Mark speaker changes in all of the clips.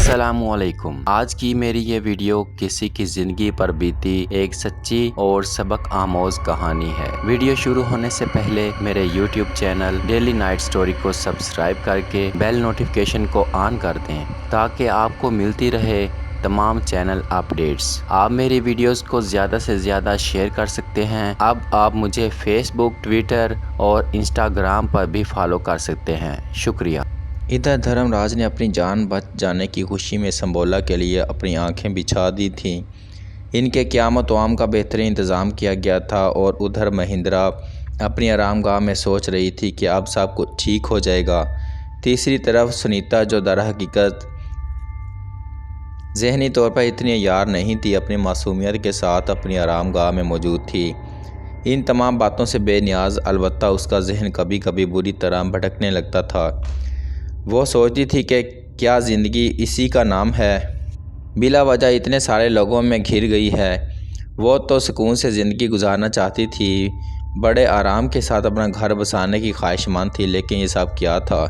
Speaker 1: अस्सलामुअलैकुम। आज की मेरी ये वीडियो किसी की ज़िंदगी पर बीती एक सच्ची और सबक आमोज़ कहानी है। वीडियो शुरू होने से पहले मेरे YouTube channel daily night story को सब्सक्राइब करके बेल नोटिफिकेशन को ऑन कर दें ताकि आपको मिलती रहे तमाम चैनल अपडेट्स। आप मेरी वीडियोस को ज़्यादा से ज़्यादा शेयर कर सकते हैं। अब आप मुझे फेसबुक, ट्विटर और इंस्टाग्राम पर भी फॉलो कर सकते हैं। शुक्रिया।
Speaker 2: इधर धर्मराज ने अपनी जान बच जाने की खुशी में संबोला के लिए अपनी आंखें बिछा दी थीं। इनके क़यामत वाम का बेहतरीन इंतज़ाम किया गया था और उधर महिंद्रा अपनी आरामगाह में सोच रही थी कि अब सब कुछ ठीक हो जाएगा। तीसरी तरफ सुनीता, जो दरहकीकत ज़हनी तौर पर इतनी यार नहीं थी, अपनी मासूमियत के साथ अपनी आरामगाह में मौजूद थी। इन तमाम बातों से बेनियाज, अलबत्ता उसका जहन कभी कभी बुरी तरह भटकने लगता था। वो सोचती थी कि क्या ज़िंदगी इसी का नाम है, बिला वजह इतने सारे लोगों में घिर गई है। वो तो सुकून से ज़िंदगी गुजारना चाहती थी, बड़े आराम के साथ अपना घर बसाने की ख्वाहिशमंद थी, लेकिन ये सब क्या था।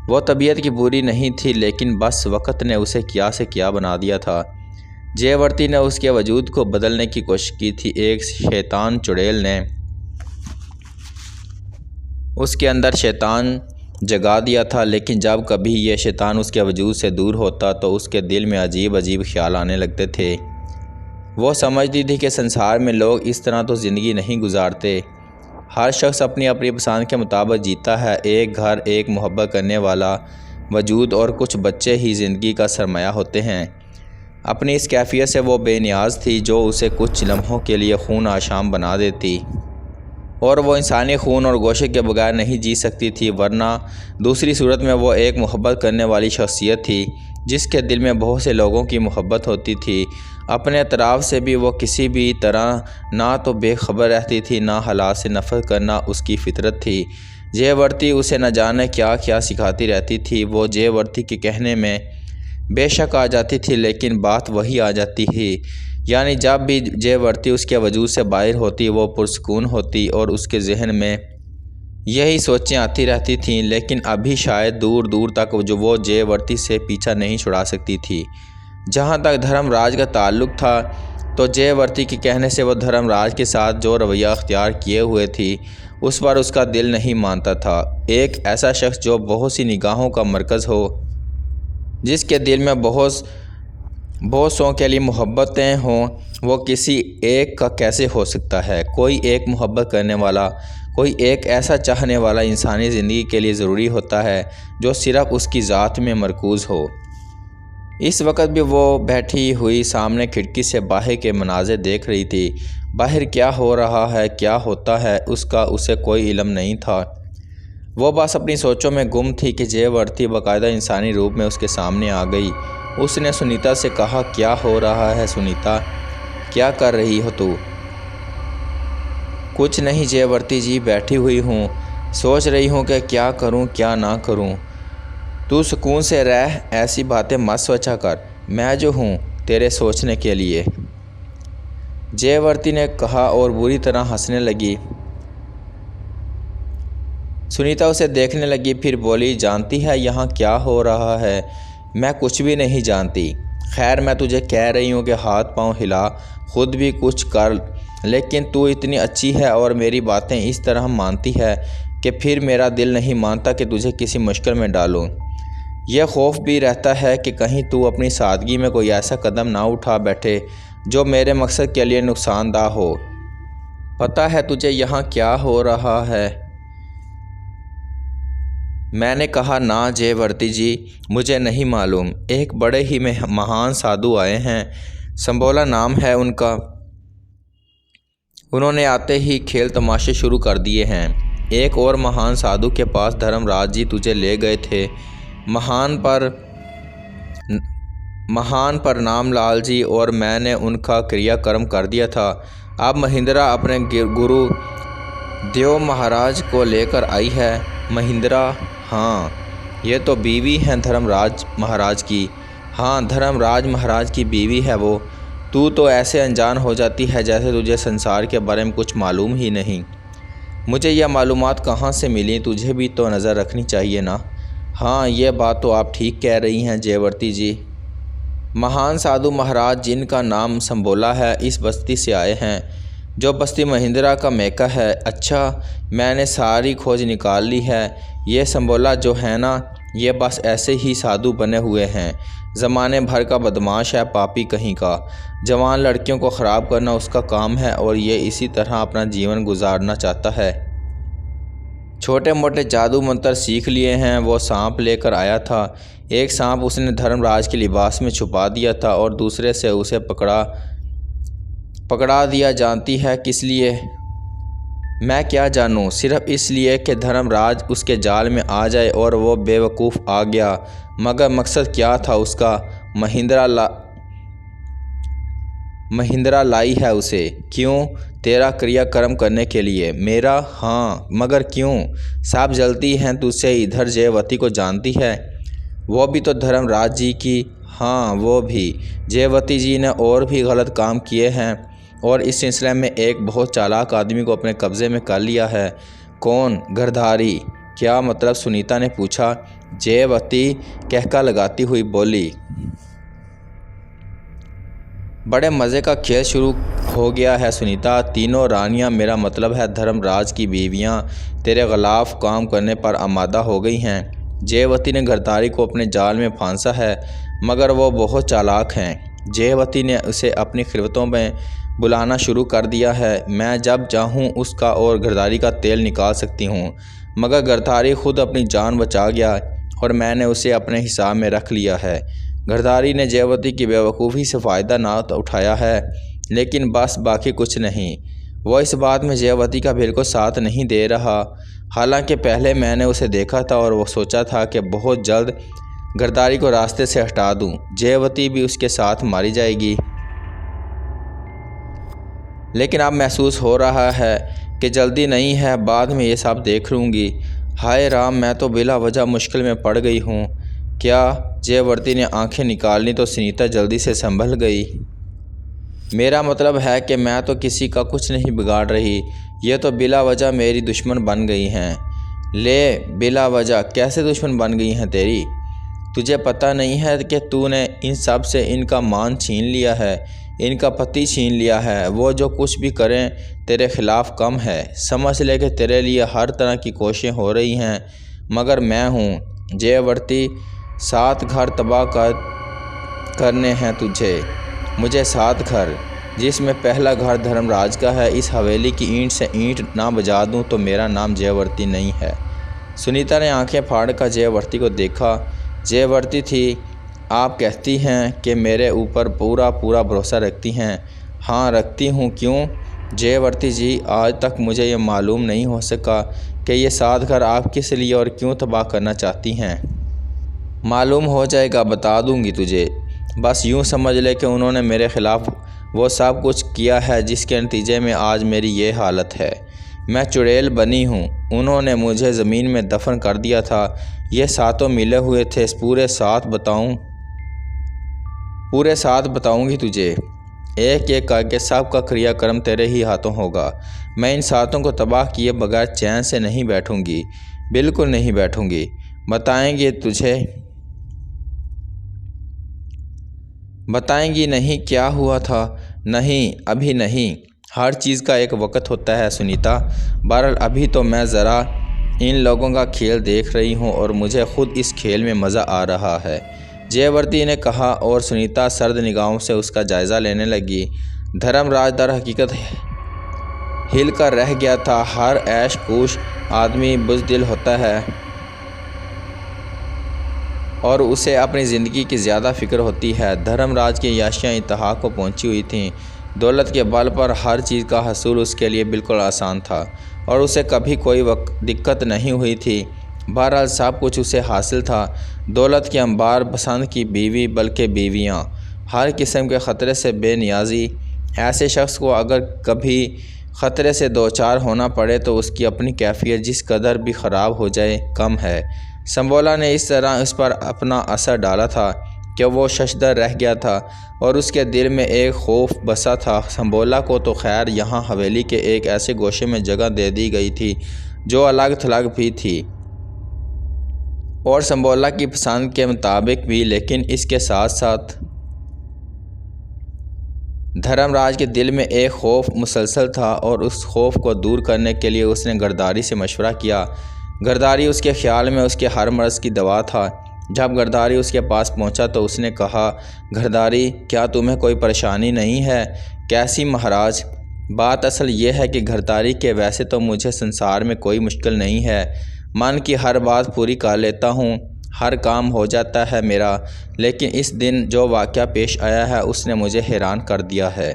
Speaker 2: वो तबीयत की बुरी नहीं थी, लेकिन बस वक़्त ने उसे क्या से क्या बना दिया था। जयवर्ती ने उसके वजूद को बदलने की कोशिश की थी। एक शैतान चुड़ैल ने उसके अंदर शैतान जगा दिया था, लेकिन जब कभी यह शैतान उसके वजूद से दूर होता तो उसके दिल में अजीब अजीब ख्याल आने लगते थे। वो समझती थी कि संसार में लोग इस तरह तो ज़िंदगी नहीं गुजारते। हर शख्स अपनी अपनी पसंद के मुताबिक जीता है। एक घर, एक मोहब्बत करने वाला वजूद और कुछ बच्चे ही ज़िंदगी का सरमाया होते हैं। अपनी इस कैफियत से वो बेनियाज थी जो उसे कुछ लम्हों के लिए खून आशाम बना देती, और वो इंसानी खून और गोशे के बगैर नहीं जी सकती थी। वरना दूसरी सूरत में वो एक मोहब्बत करने वाली शख्सियत थी जिसके दिल में बहुत से लोगों की मोहब्बत होती थी। अपने अतराफ़ से भी वो किसी भी तरह ना तो बेखबर रहती थी, ना हालात से नफ़रत करना उसकी फ़ितरत थी। जयवर्ती उसे न जाने क्या क्या सिखाती रहती थी। वो जयवर्ती के कहने में बेशक आ जाती थी, लेकिन बात वही आ जाती थी। यानी जब भी जयवर्ती उसके वजूद से बाहर होती वो पुरसकून होती और उसके जहन में यही सोचें आती रहती थीं। लेकिन अभी शायद दूर दूर तक जो वो जयवर्ती से पीछा नहीं छुड़ा सकती थी। जहाँ तक धर्मराज का ताल्लुक़ था तो जयवर्ती के कहने से वो धर्मराज के साथ जो रवैया अख्तियार किए हुए थी उस पर उसका दिल नहीं मानता था। एक ऐसा शख्स जो बहुत सी निगाहों का मरकज़ हो, जिसके दिल में बहुत सौ के लिए मोहब्बतें हों, वो किसी एक का कैसे हो सकता है। कोई एक मोहब्बत करने वाला, कोई एक ऐसा चाहने वाला इंसानी ज़िंदगी के लिए ज़रूरी होता है जो सिर्फ़ उसकी ज़ात में मरकूज़ हो। इस वक्त भी वो बैठी हुई सामने खिड़की से बाहर के मनाज़िर देख रही थी। बाहर क्या हो रहा है, क्या होता है, उसका उसे कोई इल्म नहीं था। वो बस अपनी सोचों में गुम थी कि जयवर्ती बाकायदा इंसानी रूप में उसके सामने आ गई। उसने सुनीता से कहा, क्या हो रहा है सुनीता, क्या कर रही हो तू? कुछ नहीं जयवर्ती जी, बैठी हुई हूँ, सोच रही हूँ कि क्या करूँ क्या ना करूँ। तू सुकून से रह, ऐसी बातें मत सोचा कर, मैं जो हूँ तेरे सोचने के लिए, जयवर्ती ने कहा और बुरी तरह हंसने लगी। सुनीता उसे देखने लगी, फिर बोली, जानती है यहाँ क्या हो रहा है? मैं कुछ भी नहीं जानती। खैर, मैं तुझे कह रही हूँ कि हाथ पांव हिला, खुद भी कुछ कर, लेकिन तू इतनी अच्छी है और मेरी बातें इस तरह मानती है कि फिर मेरा दिल नहीं मानता कि तुझे किसी मुश्किल में डालूँ। यह खौफ भी रहता है कि कहीं तू अपनी सादगी में कोई ऐसा कदम ना उठा बैठे जो मेरे मकसद के लिए नुकसानदा हो। पता है तुझे यहाँ क्या हो रहा है? मैंने कहा, ना जयवर्ती जी, मुझे नहीं मालूम। एक बड़े ही महान साधु आए हैं, संबोला नाम है उनका। उन्होंने आते ही खेल तमाशे शुरू कर दिए हैं। एक और महान साधु के पास धर्मराज जी तुझे ले गए थे, महान पर नाम लाल जी, और मैंने उनका क्रियाकर्म कर दिया था। अब महिंद्रा अपने गुरु देव महाराज को लेकर आई है। महिंद्रा? हाँ, ये तो बीवी हैं धर्मराज महाराज की। हाँ, धर्मराज महाराज की बीवी है वो। तू तो ऐसे अनजान हो जाती है जैसे तुझे संसार के बारे में कुछ मालूम ही नहीं। मुझे यह मालूमात कहाँ से मिली? तुझे भी तो नज़र रखनी चाहिए ना। हाँ, ये बात तो आप ठीक कह रही हैं जयवर्ती जी। महान साधु महाराज जिनका नाम संबोला है इस बस्ती से आए हैं, जो बस्ती महिंद्रा का मेका है। अच्छा, मैंने सारी खोज निकाल ली है। ये संबोला जो है ना, ये बस ऐसे ही साधु बने हुए हैं। ज़माने भर का बदमाश है, पापी कहीं का। जवान लड़कियों को ख़राब करना उसका काम है और ये इसी तरह अपना जीवन गुजारना चाहता है। छोटे मोटे जादू मंत्र सीख लिए हैं। वो सांप लेकर आया था। एक सांप उसने धर्मराज के लिबास में छुपा दिया था और दूसरे से उसे पकड़ा दिया। जानती है किस लिए? मैं क्या जानूं, सिर्फ इसलिए कि धर्मराज उसके जाल में आ जाए और वो बेवकूफ़ आ गया। मगर मकसद क्या था उसका? महिंद्रा लाई है उसे। क्यों? तेरा क्रियाक्रम करने के लिए। मेरा? हाँ, मगर क्यों? साफ जलती हैं तुझसे। इधर जयवती को जानती है? वो भी तो धर्मराज जी की। हाँ, वो भी। जयवती जी ने और भी गलत काम किए हैं और इस सिलसिले में एक बहुत चालाक आदमी को अपने कब्ज़े में कर लिया है। कौन? गिरधारी। क्या मतलब? सुनीता ने पूछा। जयवती कहका लगाती हुई बोली। बड़े मज़े का खेल शुरू हो गया है सुनीता। तीनों रानियां, मेरा मतलब है धर्मराज की बीवियां, तेरे खिलाफ काम करने पर आमादा हो गई हैं। जयवती ने गिरधारी को अपने जाल में फांसा है, मगर वो बहुत चालाक हैं। जयवती ने उसे अपनी खिलवतों में बुलाना शुरू कर दिया है। मैं जब चाहूँ उसका और गिरधारी का तेल निकाल सकती हूँ। मगर गिरधारी खुद अपनी जान बचा गया और मैंने उसे अपने हिसाब में रख लिया है। गिरधारी ने जयवती की बेवकूफ़ी से फ़ायदा ना उठाया है, लेकिन बस बाकी कुछ नहीं। वो इस बात में जयवती का बिल्कुल साथ नहीं दे रहा। हालांकि पहले मैंने उसे देखा था और वो सोचा था कि बहुत जल्द गिरधारी को रास्ते से हटा दूं। जयवती भी उसके साथ मारी जाएगी, लेकिन अब महसूस हो रहा है कि जल्दी नहीं है, बाद में ये सब देख लूँगी। हाय राम, मैं तो बिला वजह मुश्किल में पड़ गई हूँ। क्या? जयवती ने आंखें निकाली तो सुनीता जल्दी से संभल गई। मेरा मतलब है कि मैं तो किसी का कुछ नहीं बिगाड़ रही। ये तो बिला वजह मेरी दुश्मन बन गई हैं। ले, बिला वजह कैसे दुश्मन बन गई हैं तेरी? तुझे पता नहीं है कि तूने इन सब से इनका मान छीन लिया है, इनका पति छीन लिया है। वो जो कुछ भी करें तेरे खिलाफ कम है। समझ ले कि तेरे लिए हर तरह की कोशिशें हो रही हैं, मगर मैं हूँ। जयवती, 7 घर तबाह करने हैं तुझे। मुझे 7 घर, जिसमें पहला घर धर्मराज का है। इस हवेली की ईंट से ईंट ना बजा दूं तो मेरा नाम जयवती नहीं है। सुनीता ने आंखें फाड़ कर जयवती को देखा। जयवती थी। आप कहती हैं कि मेरे ऊपर पूरा भरोसा रखती हैं? हाँ, रखती हूँ। क्यों? जयवती जी, आज तक मुझे ये मालूम नहीं हो सका कि ये 7 घर आप किस लिए और क्यों तबाह करना चाहती हैं। मालूम हो जाएगा, बता दूंगी तुझे। बस यूँ समझ ले कि उन्होंने मेरे ख़िलाफ़ वो सब कुछ किया है जिसके नतीजे में आज मेरी ये हालत है। मैं चुड़ैल बनी हूँ। उन्होंने मुझे ज़मीन में दफन कर दिया था। ये 7 मिले हुए थे। पूरे 7 बताऊँगी तुझे। एक एक करके सब का क्रियाक्रम तेरे ही हाथों होगा। मैं इन 7 को तबाह किए बगैर चैन से नहीं बैठूँगी, बिल्कुल नहीं बैठूँगी। बताएंगी नहीं क्या हुआ था? नहीं, अभी नहीं। हर चीज़ का एक वक्त होता है सुनीता। बहरहाल अभी तो मैं ज़रा इन लोगों का खेल देख रही हूँ और मुझे खुद इस खेल में मज़ा आ रहा है, जयवती ने कहा और सुनीता सर्द निगाहों से उसका जायज़ा लेने लगी। धर्मराज दर हकीकत हिल कर रह गया था। हर ऐश कूश आदमी बुज़दिल होता है और उसे अपनी ज़िंदगी की ज़्यादा फ़िक्र होती है। धर्मराज की याशियाँ इंतहा को पहुंची हुई थीं। दौलत के बल पर हर चीज़ का हसूल उसके लिए बिल्कुल आसान था और उसे कभी कोई दिक्कत नहीं हुई थी। बहरहाल सब कुछ उसे हासिल था। दौलत के अंबार, पसंद की बीवी, बल्कि बीवियाँ, हर किस्म के ख़तरे से बेनियाजी। ऐसे शख्स को अगर कभी ख़तरे से दो चार होना पड़े तो उसकी अपनी कैफियत जिस कदर भी ख़राब हो जाए कम है। संबोला ने इस तरह उस पर अपना असर डाला था कि वो शशदर रह गया था और उसके दिल में एक खौफ बसा था। संबोला को तो खैर यहाँ हवेली के एक ऐसे गोशे में जगह दे दी गई थी जो अलग थलग भी थी और संबोला की पसंद के मुताबिक भी, लेकिन इसके साथ साथ धर्मराज के दिल में एक खौफ मुसलसल था और उस खौफ को दूर करने के लिए उसने गरदारी से मशवरा किया। गरदारी उसके ख्याल में उसके हर मर्ज़ की दवा था। जब गरदारी उसके पास पहुंचा तो उसने कहा, गरदारी, क्या तुम्हें कोई परेशानी नहीं है? कैसी महाराज? बात असल ये है कि गरदारी के वैसे तो मुझे संसार में कोई मुश्किल नहीं है, मन की हर बात पूरी कर लेता हूँ, हर काम हो जाता है मेरा, लेकिन इस दिन जो वाक़या पेश आया है उसने मुझे हैरान कर दिया है।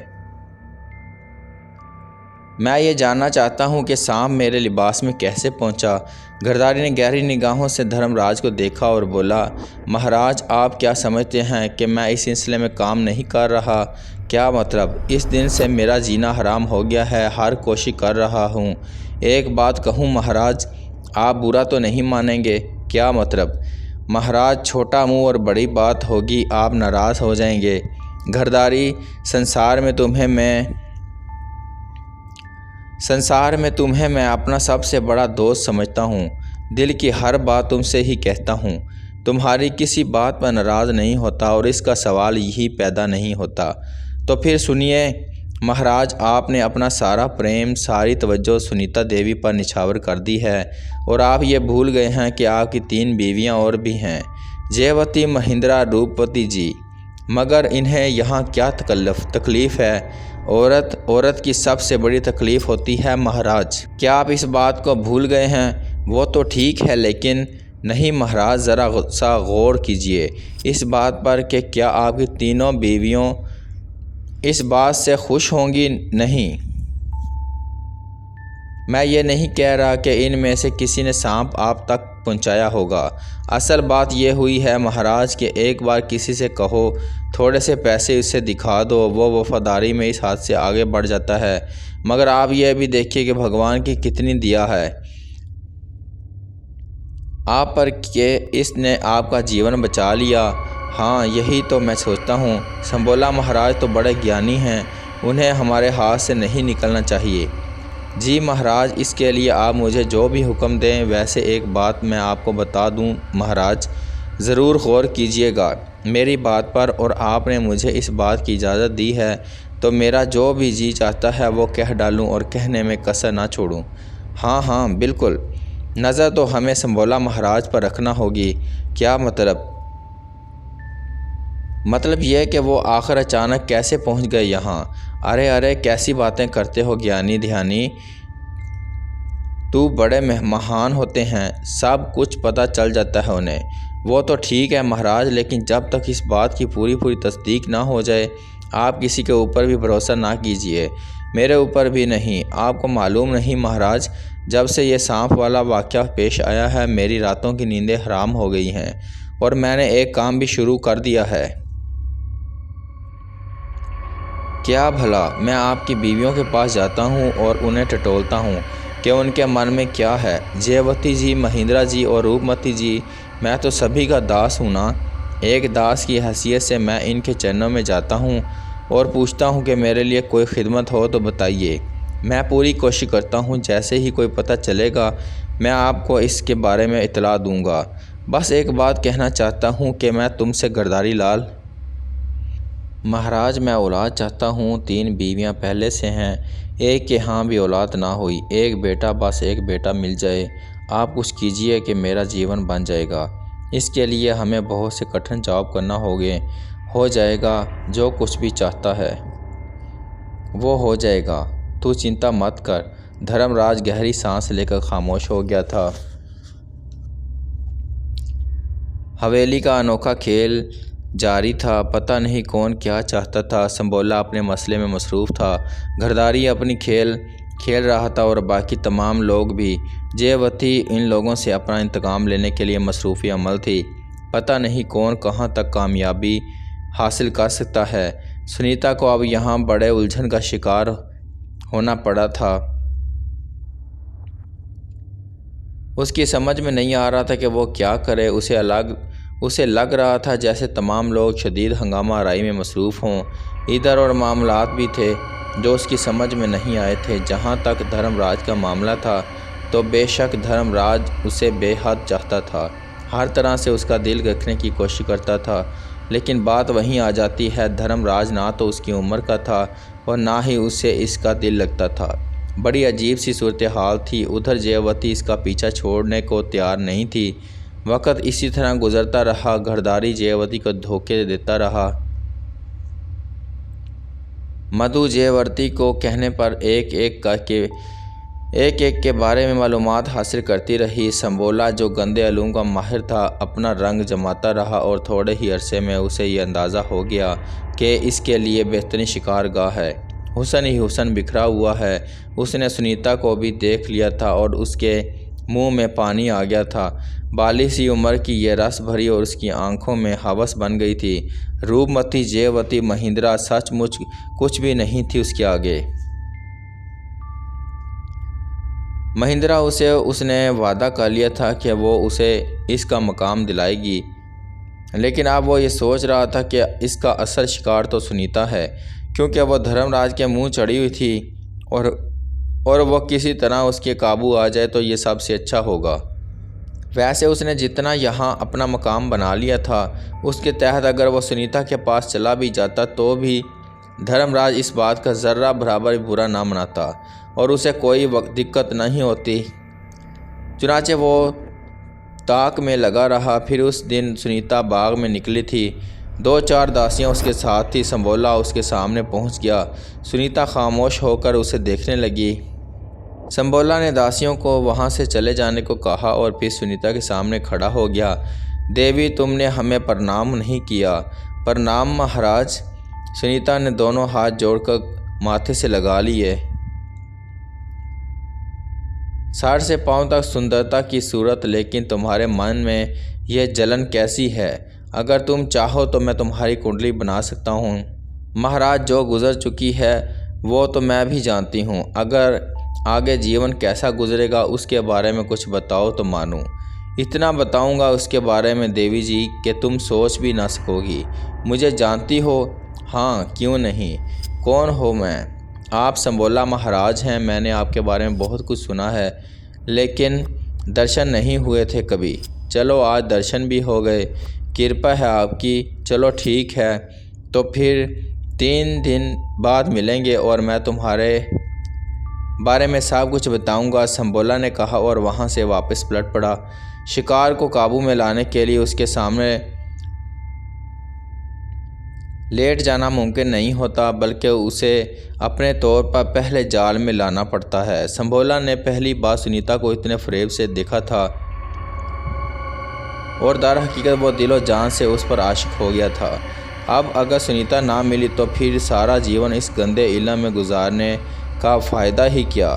Speaker 2: मैं ये जानना चाहता हूँ कि सांप मेरे लिबास में कैसे पहुँचा। गरदारी ने गहरी निगाहों से धर्मराज को देखा और बोला, महाराज, आप क्या समझते हैं कि मैं इस सिलसिले में काम नहीं कर रहा? क्या मतलब? इस दिन से मेरा जीना हराम हो गया है, हर कोशिश कर रहा हूँ। एक बात कहूँ महाराज, आप बुरा तो नहीं मानेंगे? क्या मतलब? महाराज, छोटा मुँह और बड़ी बात होगी, आप नाराज़ हो जाएंगे। गरदारी, संसार में तुम्हें मैं अपना सबसे बड़ा दोस्त समझता हूँ, दिल की हर बात तुमसे ही कहता हूँ, तुम्हारी किसी बात पर नाराज़ नहीं होता और इसका सवाल यही पैदा नहीं होता। तो फिर सुनिए महाराज, आपने अपना सारा प्रेम, सारी तवज्जो सुनीता देवी पर निछावर कर दी है और आप ये भूल गए हैं कि आपकी 3 बीवियाँ और भी हैं, जयवती, महिंद्रा, रूपवती जी। मगर इन्हें यहाँ क्या तकलीफ़ है? औरत की सबसे बड़ी तकलीफ़ होती है महाराज। क्या आप इस बात को भूल गए हैं? वो तो ठीक है, लेकिन नहीं महाराज, ज़रा सा गौर कीजिए इस बात पर कि क्या आपकी तीनों बीवियों इस बात से खुश होंगी? नहीं, मैं ये नहीं कह रहा कि इनमें से किसी ने सांप आप तक पहुंचाया होगा। असल बात यह हुई है महाराज कि एक बार किसी से कहो, थोड़े से पैसे उसे दिखा दो, वो वफादारी में इस हाथ से आगे बढ़ जाता है। मगर आप यह भी देखिए कि भगवान की कितनी दया है आप पर कि इसने आपका जीवन बचा लिया। हाँ, यही तो मैं सोचता हूँ। संबोला महाराज तो बड़े ज्ञानी हैं, उन्हें हमारे हाथ से नहीं निकलना चाहिए। जी महाराज, इसके लिए आप मुझे जो भी हुक्म दें। वैसे एक बात मैं आपको बता दूं महाराज, ज़रूर गौर कीजिएगा मेरी बात पर, और आपने मुझे इस बात की इजाज़त दी है तो मेरा जो भी जी चाहता है वो कह डालूं और कहने में कसर ना छोड़ूं। हाँ हाँ बिल्कुल, नज़र तो हमें संबोला महाराज पर रखना होगी। क्या मतलब? मतलब यह कि वो आखिर अचानक कैसे पहुंच गए यहाँ? अरे अरे, कैसी बातें करते हो ज्ञानी ध्यानी, तू बड़े महान होते हैं, सब कुछ पता चल जाता है उन्हें। वो तो ठीक है महाराज, लेकिन जब तक इस बात की पूरी तस्दीक ना हो जाए आप किसी के ऊपर भी भरोसा ना कीजिए, मेरे ऊपर भी नहीं। आपको मालूम नहीं महाराज, जब से ये सांप वाला वाक़या पेश आया है मेरी रातों की नींदें हराम हो गई हैं और मैंने एक काम भी शुरू कर दिया है। क्या भला? मैं आपकी बीवियों के पास जाता हूँ और उन्हें टटोलता हूँ कि उनके मन में क्या है। जयवती जी, महिंद्रा जी और रूपमती जी, मैं तो सभी का दास हूँ ना। एक दास की हैसियत से मैं इनके चरणों में जाता हूँ और पूछता हूँ कि मेरे लिए कोई खिदमत हो तो बताइए। मैं पूरी कोशिश करता हूँ, जैसे ही कोई पता चलेगा मैं आपको इसके बारे में इतला दूँगा। बस एक बात कहना चाहता हूँ कि मैं तुमसे गरदारी लाल। महाराज, मैं औलाद चाहता हूँ। 3 बीवियाँ पहले से हैं, एक के यहाँ भी औलाद ना हुई, एक बेटा, बस एक बेटा मिल जाए। आप कुछ कीजिए कि मेरा जीवन बन जाएगा। इसके लिए हमें बहुत से कठिन जॉब करना हो जाएगा। जो कुछ भी चाहता है वो हो जाएगा, तू चिंता मत कर। धर्मराज गहरी सांस लेकर खामोश हो गया था। हवेली का अनोखा खेल जारी था। पता नहीं कौन क्या चाहता था। संबोला अपने मसले में मसरूफ़ था, गरदारी अपनी खेल खेल रहा था और बाकी तमाम लोग भी। जयवती इन लोगों से अपना इंतकाम लेने के लिए मसरूफ़ी अमल थी। पता नहीं कौन कहाँ तक कामयाबी हासिल कर सकता है। सुनीता को अब यहाँ बड़े उलझन का शिकार होना पड़ा था। उसकी समझ में नहीं आ रहा था कि वो क्या करे। उसे लग रहा था जैसे तमाम लोग शदीद हंगामा आराई में मसरूफ़ हों। इधर और मामलात भी थे जो उसकी समझ में नहीं आए थे। जहाँ तक धर्मराज का मामला था तो बेशक धर्मराज उसे बेहद चाहता था, हर तरह से उसका दिल रखने की कोशिश करता था, लेकिन बात वहीं आ जाती है, धर्मराज ना तो उसकी उम्र का था और ना ही उससे इसका दिल लगता था। बड़ी अजीब सी सूरत हाल थी। उधर जयावती इसका पीछा छोड़ने को तैयार नहीं थी। वक्त इसी तरह गुजरता रहा। घरदारी जयावती को धोखे देता रहा। मधु जयावती को कहने पर एक एक के बारे में मालूमात हासिल करती रही। संबोला जो गंदे अलूम का माहिर था अपना रंग जमाता रहा और थोड़े ही अरसे में उसे ये अंदाज़ा हो गया कि इसके लिए बेहतरीन शिकारगाह है। हुस्न ही हुस्न बिखरा हुआ है। उसने सुनीता को भी देख लिया था और उसके मुंह में पानी आ गया था। बाली सी उम्र की ये रस भरी और उसकी आंखों में हवस बन गई थी। रूपमती जयावती महिंद्रा सचमुच कुछ भी नहीं थी उसके आगे। महिंद्रा उसने वादा कर लिया था कि वो उसे इसका मकाम दिलाएगी, लेकिन अब वो ये सोच रहा था कि इसका असल शिकार तो सुनीता है, क्योंकि वो धर्मराज के मुंह चढ़ी हुई थी और वो किसी तरह उसके काबू आ जाए तो ये सबसे अच्छा होगा। वैसे उसने जितना यहाँ अपना मकाम बना लिया था उसके तहत अगर वो सुनीता के पास चला भी जाता तो भी धर्मराज इस बात का ज़र्रा बराबर बुरा ना मनाता और उसे कोई दिक्कत नहीं होती। चुनाचे वो ताक में लगा रहा। फिर उस दिन सुनीता बाग में निकली थी। 2-4 दासियां उसके साथ थी। संबोला उसके सामने पहुंच गया। सुनीता खामोश होकर उसे देखने लगी। संबोला ने दासियों को वहां से चले जाने को कहा और फिर सुनीता के सामने खड़ा हो गया। देवी, तुमने हमें प्रणाम नहीं किया। प्रणाम महाराज। सुनीता ने दोनों हाथ जोड़कर माथे से लगा लिए। सर से पांव तक सुंदरता की सूरत, लेकिन तुम्हारे मन में यह जलन कैसी है? अगर तुम चाहो तो मैं तुम्हारी कुंडली बना सकता हूँ। महाराज, जो गुजर चुकी है वो तो मैं भी जानती हूँ। अगर आगे जीवन कैसा गुजरेगा उसके बारे में कुछ बताओ तो मानूँ। इतना बताऊँगा उसके बारे में देवी जी कि तुम सोच भी ना सकोगी। मुझे जानती हो? हाँ, क्यों नहीं। कौन हो मैं? आप संबोला महाराज हैं। मैंने आपके बारे में बहुत कुछ सुना है, लेकिन दर्शन नहीं हुए थे कभी। चलो आज दर्शन भी हो गए, कृपा है आपकी। चलो ठीक है, तो फिर 3 दिन बाद मिलेंगे और मैं तुम्हारे बारे में सब कुछ बताऊंगा, संबोला ने कहा और वहां से वापस पलट पड़ा। शिकार को काबू में लाने के लिए उसके सामने लेट जाना मुमकिन नहीं होता, बल्कि उसे अपने तौर पर पहले जाल में लाना पड़ता है। संबोला ने पहली बार सुनीता को इतने फरेब से देखा था और दर हकीकत वो दिलो जान से उस पर आशिक हो गया था। अब अगर सुनीता ना मिली तो फिर सारा जीवन इस गंदे इल्म में गुजारने का फ़ायदा ही क्या।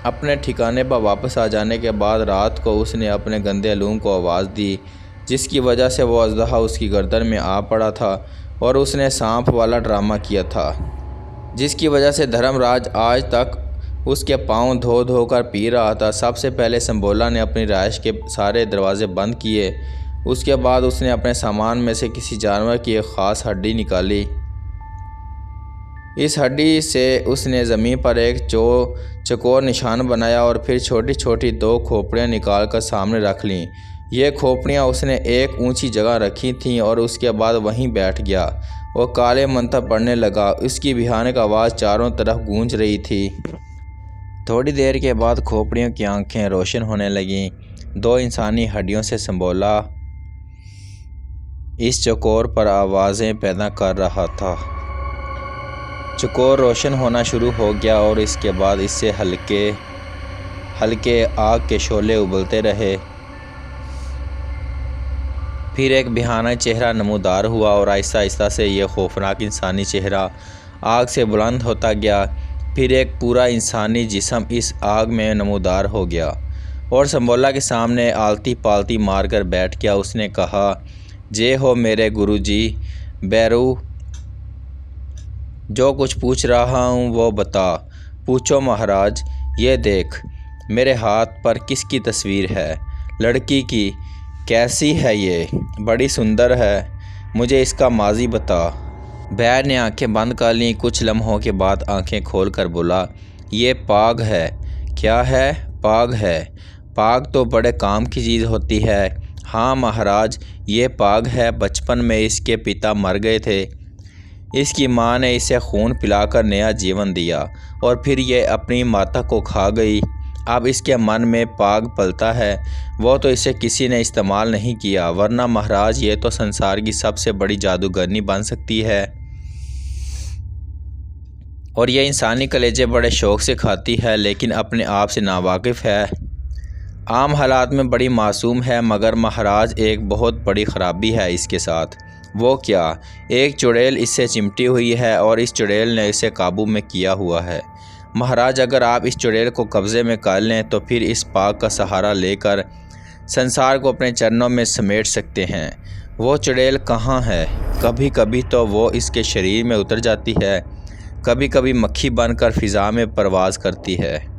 Speaker 2: अपने ठिकाने पर वापस आ जाने के बाद रात को उसने अपने गंदे अलूम को आवाज़ दी, जिसकी वजह से वो अजदहा उसकी गर्दन में आ पड़ा था और उसने सांप वाला ड्रामा किया था, जिसकी वजह से धर्मराज आज तक उसके पाँव धो धो कर पी रहा था। सबसे पहले संबोला ने अपनी रिहाइश के सारे दरवाजे बंद किए। उसके बाद उसने अपने सामान में से किसी जानवर की एक ख़ास हड्डी निकाली। इस हड्डी से उसने ज़मीन पर एक चौकोर निशान बनाया और फिर छोटी छोटी 2 खोपड़ियाँ निकाल कर सामने रख लीं। ये खोपड़ियाँ उसने एक ऊंची जगह रखी थीं और उसके बाद वहीं बैठ गया। वो काले मंत्र पढ़ने लगा। उसकी भयानक आवाज़ चारों तरफ गूंज रही थी। थोड़ी देर के बाद खोपड़ियों की आंखें रोशन होने लगीं। 2 इंसानी हड्डियों से संबोला इस चकोर पर आवाज़ें पैदा कर रहा था। चकोर रोशन होना शुरू हो गया और इसके बाद इससे हल्के हल्के आग के शोले उबलते रहे। फिर एक भयानक चेहरा नमूदार हुआ और आहिस्ता आहिस्ता से यह खौफनाक इंसानी चेहरा आग से बुलंद होता गया। फिर एक पूरा इंसानी जिस्म इस आग में नमूदार हो गया और संबोला के सामने आलती पालती मारकर बैठ गया। उसने कहा, जय हो मेरे गुरुजी। बैरू, जो कुछ पूछ रहा हूँ वो बता। पूछो महाराज। ये देख, मेरे हाथ पर किसकी तस्वीर है? लड़की की। कैसी है ये? बड़ी सुंदर है। मुझे इसका माजी बता। बैर ने आंखें बंद कर लीं। कुछ लम्हों के बाद आंखें खोल कर बोला, ये पाग है। क्या है? पाग है। पाग तो बड़े काम की चीज़ होती है। हाँ महाराज, ये पाग है। बचपन में इसके पिता मर गए थे। इसकी माँ ने इसे खून पिलाकर नया जीवन दिया और फिर ये अपनी माता को खा गई। अब इसके मन में पाग पलता है। वो तो इसे किसी ने इस्तेमाल नहीं किया, वरना महाराज ये तो संसार की सबसे बड़ी जादूगरनी बन सकती है। और ये इंसानी कलेजे बड़े शौक़ से खाती है, लेकिन अपने आप से नावाकिफ़ है। आम हालात में बड़ी मासूम है, मगर महाराज एक बहुत बड़ी ख़राबी है इसके साथ। वो क्या? एक चुड़ैल इससे चिमटी हुई है और इस चुड़ैल ने इसे काबू में किया हुआ है। महाराज, अगर आप इस चुड़ैल को कब्ज़े में कर लें तो फिर इस पाग का सहारा लेकर संसार को अपने चरणों में समेट सकते हैं। वो चुड़ैल कहाँ है? कभी कभी तो वो इसके शरीर में उतर जाती है, कभी कभी मक्खी बनकर फ़िज़ा में परवाज़ करती है।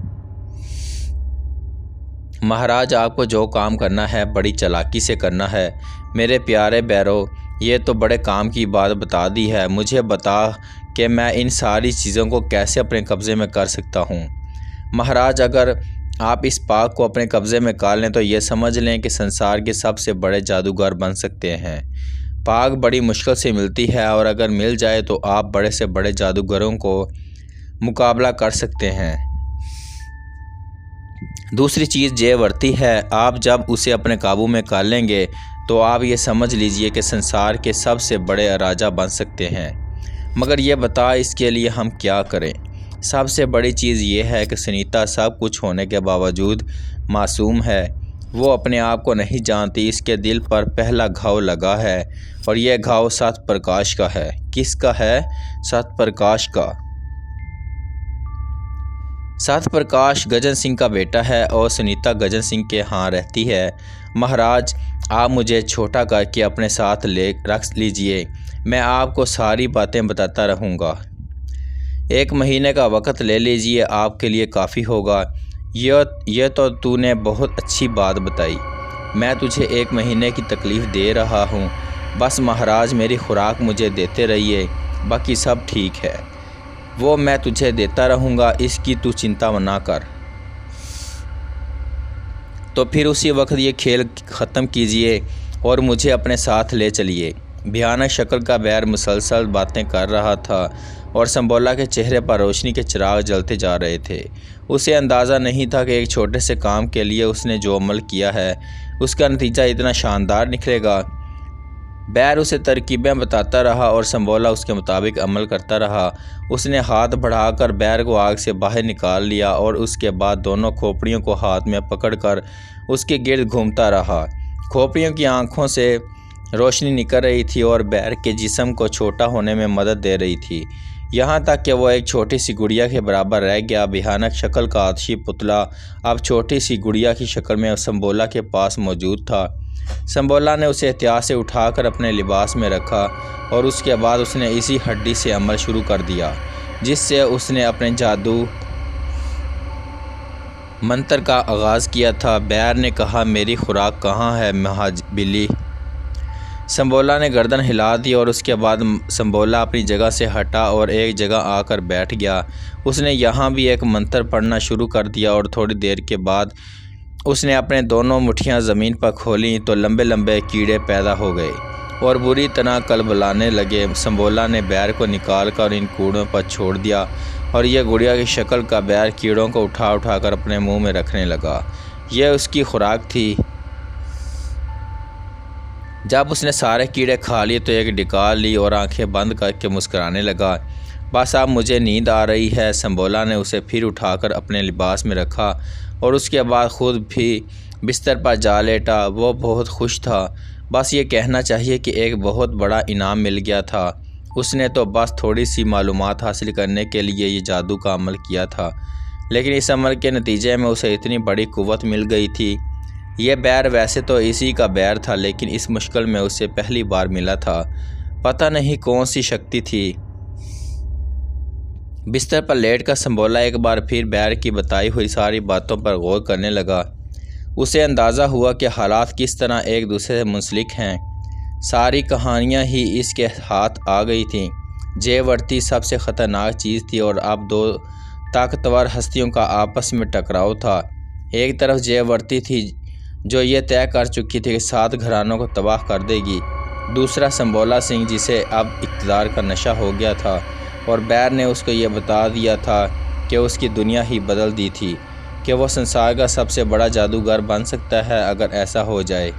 Speaker 2: महाराज, आपको जो काम करना है बड़ी चालाकी से करना है। मेरे प्यारे बैरो, ये तो बड़े काम की बात बता दी है। मुझे बता कि मैं इन सारी चीज़ों को कैसे अपने कब्ज़े में कर सकता हूँ। महाराज, अगर आप इस पाग को अपने कब्ज़े में कर लें तो ये समझ लें कि संसार के सबसे बड़े जादूगर बन सकते हैं। पाग बड़ी मुश्किल से मिलती है और अगर मिल जाए तो आप बड़े से बड़े जादूगरों को मुकाबला कर सकते हैं। दूसरी चीज़ ये वर्ती है, आप जब उसे अपने काबू में कर लेंगे तो आप ये समझ लीजिए कि संसार के सबसे बड़े राजा बन सकते हैं। मगर ये बता, इसके लिए हम क्या करें? सबसे बड़ी चीज़ ये है कि सुनीता सब कुछ होने के बावजूद मासूम है। वो अपने आप को नहीं जानती। इसके दिल पर पहला घाव लगा है और यह घाव सत्यप्रकाश का है। किसका है? सत्यप्रकाश का। सत्यप्रकाश गजन सिंह का बेटा है और सुनीता गजन सिंह के यहाँ रहती है। महाराज, आप मुझे छोटा करके अपने साथ ले रख लीजिए। मैं आपको सारी बातें बताता रहूँगा। 1 महीने का वक़्त ले लीजिए, आपके लिए काफ़ी होगा। यह तो तूने बहुत अच्छी बात बताई। मैं तुझे 1 महीने की तकलीफ़ दे रहा हूँ। बस महाराज, मेरी खुराक मुझे देते रहिए, बाकी सब ठीक है। वो मैं तुझे देता रहूँगा, इसकी तू चिंता ना कर। तो फिर उसी वक्त ये खेल ख़त्म कीजिए और मुझे अपने साथ ले चलिए। भयानक शक्ल का बैर मुसलसल बातें कर रहा था और संबोला के चेहरे पर रोशनी के चिराग जलते जा रहे थे। उसे अंदाज़ा नहीं था कि एक छोटे से काम के लिए उसने जो अमल किया है उसका नतीजा इतना शानदार निकलेगा। बैर उसे तरकीबें बताता रहा और संबोला उसके मुताबिक अमल करता रहा। उसने हाथ बढ़ाकर बैर को आग से बाहर निकाल लिया और उसके बाद दोनों खोपड़ियों को हाथ में पकड़कर उसके गिर्द घूमता रहा। खोपड़ियों की आंखों से रोशनी निकल रही थी और बैर के जिस्म को छोटा होने में मदद दे रही थी, यहाँ तक कि वह एक छोटी सी गुड़िया के बराबर रह गया। भयानक शक्ल का आतिशी पुतला अब छोटी सी गुड़िया की शक्ल में संबोला के पास मौजूद था। संबोला ने उसे एहतियात से उठाकर अपने लिबास में रखा और उसके बाद उसने इसी हड्डी से अमल शुरू कर दिया जिससे उसने अपने जादू मंत्र का आगाज़ किया था। बैर ने कहा, मेरी खुराक कहाँ है महाबिली? संबोला ने गर्दन हिला दी और उसके बाद संबोला अपनी जगह से हटा और एक जगह आकर बैठ गया। उसने यहाँ भी एक मंत्र पढ़ना शुरू कर दिया और थोड़ी देर के बाद उसने अपने दोनों मुट्ठियाँ ज़मीन पर खोलीं तो लंबे लंबे कीड़े पैदा हो गए और बुरी तरह कलबलाने लगे। संबोला ने बैर को निकाल कर इन कीड़ों पर छोड़ दिया और यह गुड़िया की शक्ल का बैर कीड़ों को उठा उठाकर अपने मुंह में रखने लगा। यह उसकी खुराक थी। जब उसने सारे कीड़े खा लिए तो एक डिकार ली और आंखें बंद करके मुस्कुराने लगा। बस अब मुझे नींद आ रही है। संबोला ने उसे फिर उठाकर अपने लिबास में रखा और उसके बाद ख़ुद भी बिस्तर पर जा लेटा। वो बहुत खुश था। बस ये कहना चाहिए कि एक बहुत बड़ा इनाम मिल गया था। उसने तो बस थोड़ी सी मालूमात हासिल करने के लिए ये जादू का अमल किया था, लेकिन इस अमल के नतीजे में उसे इतनी बड़ी कुव्वत मिल गई थी। यह बैर वैसे तो इसी का बैर था, लेकिन इस मुश्किल में उसे पहली बार मिला था। पता नहीं कौन सी शक्ति थी। बिस्तर पर लेटकर संबोला एक बार फिर बैर की बताई हुई सारी बातों पर गौर करने लगा। उसे अंदाज़ा हुआ कि हालात किस तरह एक दूसरे से मुंसलिक हैं। सारी कहानियाँ ही इसके हाथ आ गई थीं। जयवर्ती सबसे ख़तरनाक चीज़ थी और अब 2 ताकतवर हस्तियों का आपस में टकराव था। एक तरफ जयवर्ती थी जो ये तय कर चुकी थी कि 7 घरानों को तबाह कर देगी। दूसरा संबोला सिंह, जिसे अब इक़्तिदार का नशा हो गया था और बैर ने उसको ये बता दिया था कि उसकी दुनिया ही बदल दी थी कि वो संसार का सबसे बड़ा जादूगर बन सकता है। अगर ऐसा हो जाए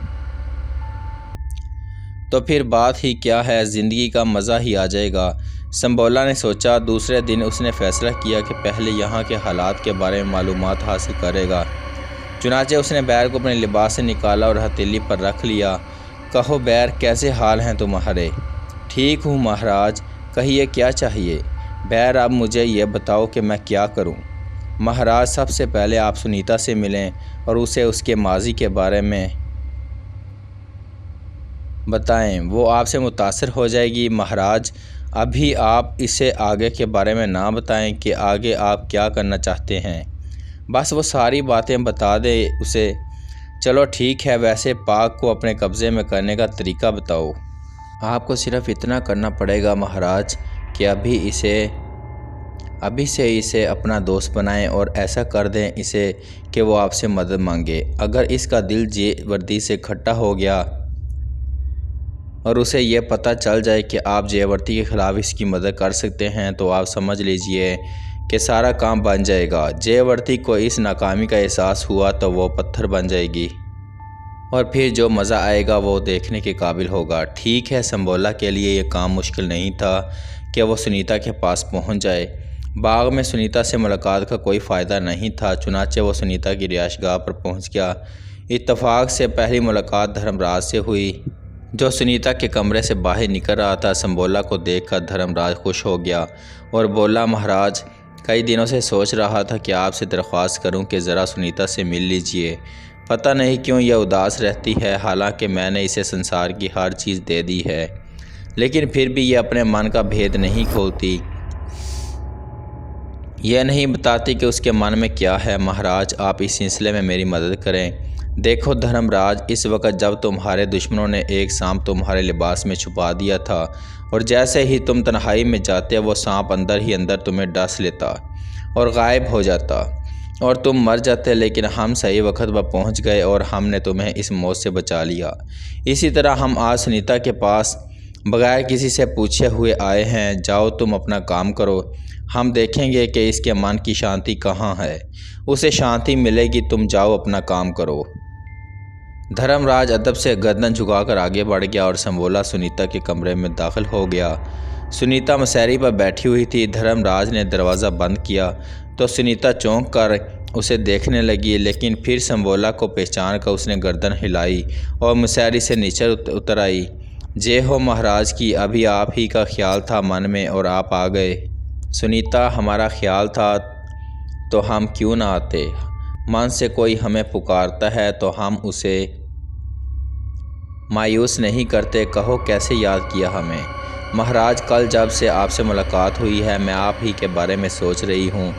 Speaker 2: तो फिर बात ही क्या है, ज़िंदगी का मज़ा ही आ जाएगा। संबोला ने सोचा। दूसरे दिन उसने फ़ैसला किया कि पहले यहाँ के हालात के बारे में मालूमात हासिल करेगा। चुनाचे उसने बैर को अपने लिबास से निकाला और हथेली पर रख लिया। कहो बैर, कैसे हाल हैं तुम्हारे? ठीक हूँ महाराज, कहिए क्या चाहिए? बैर, अब मुझे ये बताओ कि मैं क्या करूँ। महाराज, सबसे पहले आप सुनीता से मिलें और उसे उसके माजी के बारे में बताएं, वो आपसे मुतासर हो जाएगी। महाराज, अभी आप इसे आगे के बारे में ना बताएं कि आगे आप क्या करना चाहते हैं, बस वो सारी बातें बता दे उसे। चलो ठीक है, वैसे पाक को अपने कब्ज़े में करने का तरीका बताओ। आपको सिर्फ इतना करना पड़ेगा महाराज कि अभी से इसे अपना दोस्त बनाएं और ऐसा कर दें इसे कि वो आपसे मदद मांगे। अगर इसका दिल जयवर्ती से खट्टा हो गया और उसे ये पता चल जाए कि आप जयवर्ती के ख़िलाफ़ इसकी मदद कर सकते हैं तो आप समझ लीजिए कि सारा काम बन जाएगा। जयवर्ती को इस नाकामी का एहसास हुआ तो वो पत्थर बन जाएगी और फिर जो मज़ा आएगा वो देखने के काबिल होगा। ठीक है, संबोला के लिए ये काम मुश्किल नहीं था कि वो सुनीता के पास पहुंच जाए। बाग में सुनीता से मुलाकात का कोई फ़ायदा नहीं था, चुनाचे वो सुनीता की रिहाइशगाह पर पहुंच गया। इत्तफाक से पहली मुलाकात धर्मराज से हुई, जो सुनीता के कमरे से बाहर निकल रहा था। संबोला को देखकर धर्मराज खुश हो गया और बोला, महाराज, कई दिनों से सोच रहा था कि आपसे दरख्वास्त करूं कि ज़रा सुनीता से मिल लीजिए। पता नहीं क्यों यह उदास रहती है, हालांकि मैंने इसे संसार की हर चीज़ दे दी है, लेकिन फिर भी यह अपने मन का भेद नहीं खोलती। यह नहीं बताती कि उसके मन में क्या है। महाराज, आप इस सिलसिले में मेरी मदद करें। देखो धर्मराज, इस वक्त जब तुम्हारे दुश्मनों ने एक सांप तुम्हारे लिबास में छुपा दिया था और जैसे ही तुम तन्हाई में जाते वो सांप अंदर ही अंदर तुम्हें डस लेता और गायब हो जाता और तुम मर जाते, लेकिन हम सही वक्त पर पहुंच गए और हमने तुम्हें इस मौत से बचा लिया। इसी तरह हम आज सुनीता के पास बगैर किसी से पूछे हुए आए हैं। जाओ, तुम अपना काम करो, हम देखेंगे कि इसके मन की शांति कहाँ है। उसे शांति मिलेगी, तुम जाओ अपना काम करो। धर्मराज अदब से गर्दन झुकाकर आगे बढ़ गया और संबोला सुनीता के कमरे में दाखिल हो गया। सुनीता मसहरी पर बैठी हुई थी। धर्मराज ने दरवाज़ा बंद किया तो सुनीता चौंक कर उसे देखने लगी, लेकिन फिर संबोला को पहचान कर उसने गर्दन हिलाई और मसहरी से नीचे उतर आई। जय हो महाराज की, अभी आप ही का ख्याल था मन में और आप आ गए। सुनीता, हमारा ख्याल था तो हम क्यों ना आते। मन से कोई हमें पुकारता है तो हम उसे मायूस नहीं करते। कहो कैसे याद किया हमें। महाराज, कल जब से आपसे मुलाकात हुई है मैं आप ही के बारे में सोच रही हूँ।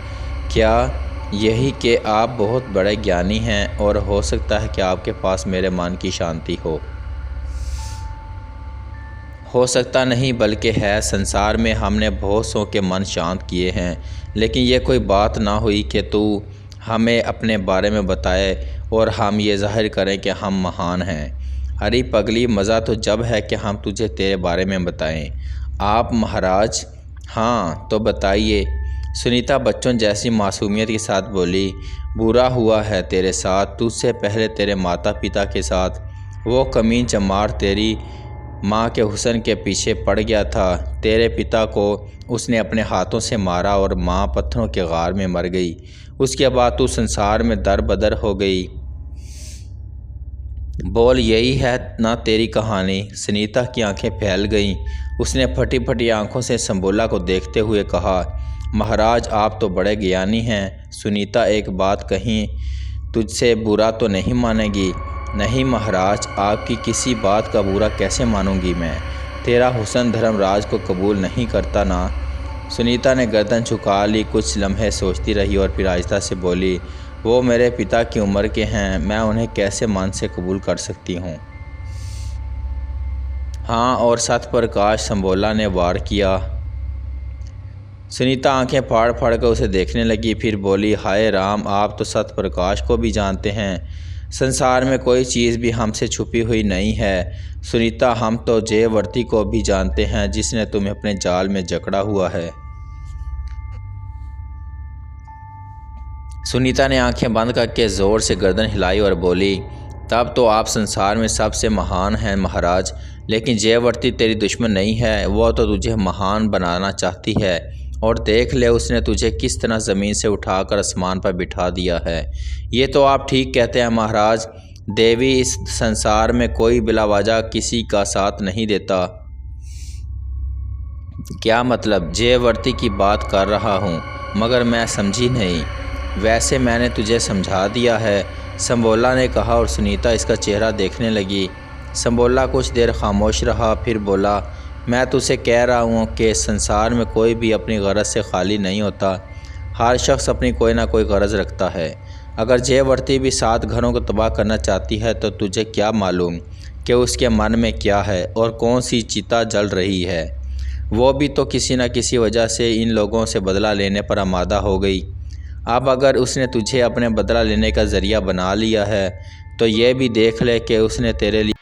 Speaker 2: क्या यही कि आप बहुत बड़े ज्ञानी हैं और हो सकता है कि आपके पास मेरे मन की शांति हो सकता नहीं बल्कि है। संसार में हमने बहुत सौ के मन शांत किए हैं, लेकिन ये कोई बात ना हुई कि तू हमें अपने बारे में बताए और हम ये ज़ाहिर करें कि हम महान हैं। अरे पगली, मज़ा तो जब है कि हम तुझे तेरे बारे में बताएं। आप महाराज? हाँ तो बताइए। सुनीता बच्चों जैसी मासूमियत के साथ बोली, बुरा हुआ है तेरे साथ, तुझसे पहले तेरे माता पिता के साथ। वो कमीन चमार तेरी माँ के हुस्न के पीछे पड़ गया था। तेरे पिता को उसने अपने हाथों से मारा और माँ पत्थरों के गार में मर गई। उसके बाद तू संसार में दर बदर हो गई। बोल, यही है ना तेरी कहानी। सुनीता की आंखें फैल गईं। उसने फटी फटी आंखों से संबोला को देखते हुए कहा, महाराज आप तो बड़े ज्ञानी हैं। सुनीता, एक बात कहीं तुझसे बुरा तो नहीं मानेगी? नहीं महाराज, आपकी किसी बात का बुरा कैसे मानूंगी मैं। तेरा हुस्न धर्मराज को कबूल नहीं करता ना। सुनीता ने गर्दन झुका ली, कुछ लम्हे सोचती रही और फिर आहिस्ता से बोली, वो मेरे पिता की उम्र के हैं, मैं उन्हें कैसे मन से कबूल कर सकती हूँ। हाँ, और सत्यप्रकाश, संबोला ने वार किया। सुनीता आंखें फाड़ फाड़ कर उसे देखने लगी, फिर बोली, हाय राम, आप तो सत्यप्रकाश को भी जानते हैं। संसार में कोई चीज़ भी हमसे छुपी हुई नहीं है। सुनीता, हम तो जयवर्ती को भी जानते हैं जिसने तुम्हें अपने जाल में जकड़ा हुआ है। सुनीता ने आंखें बंद करके ज़ोर से गर्दन हिलाई और बोली, तब तो आप संसार में सबसे महान हैं महाराज। लेकिन जयवर्ती तेरी दुश्मन नहीं है, वो तो तुझे महान बनाना चाहती है। और देख ले उसने तुझे किस तरह ज़मीन से उठाकर आसमान पर बिठा दिया है। ये तो आप ठीक कहते हैं महाराज। देवी, इस संसार में कोई बिलावजह किसी का साथ नहीं देता। क्या मतलब? जयवर्ती की बात कर रहा हूँ, मगर मैं समझी नहीं। वैसे मैंने तुझे समझा दिया है, संबोला ने कहा और सुनीता इसका चेहरा देखने लगी। संबोला कुछ देर खामोश रहा, फिर बोला, मैं तुझसे कह रहा हूँ कि संसार में कोई भी अपनी गरज से खाली नहीं होता। हर शख्स अपनी कोई ना कोई गरज रखता है। अगर जयवर्ती भी 7 घरों को तबाह करना चाहती है तो तुझे क्या मालूम कि उसके मन में क्या है और कौन सी चिता जल रही है। वो भी तो किसी न किसी वजह से इन लोगों से बदला लेने पर आमादा हो गई। अब अगर उसने तुझे अपने बदला लेने का ज़रिया बना लिया है तो ये भी देख ले कि उसने तेरे लिए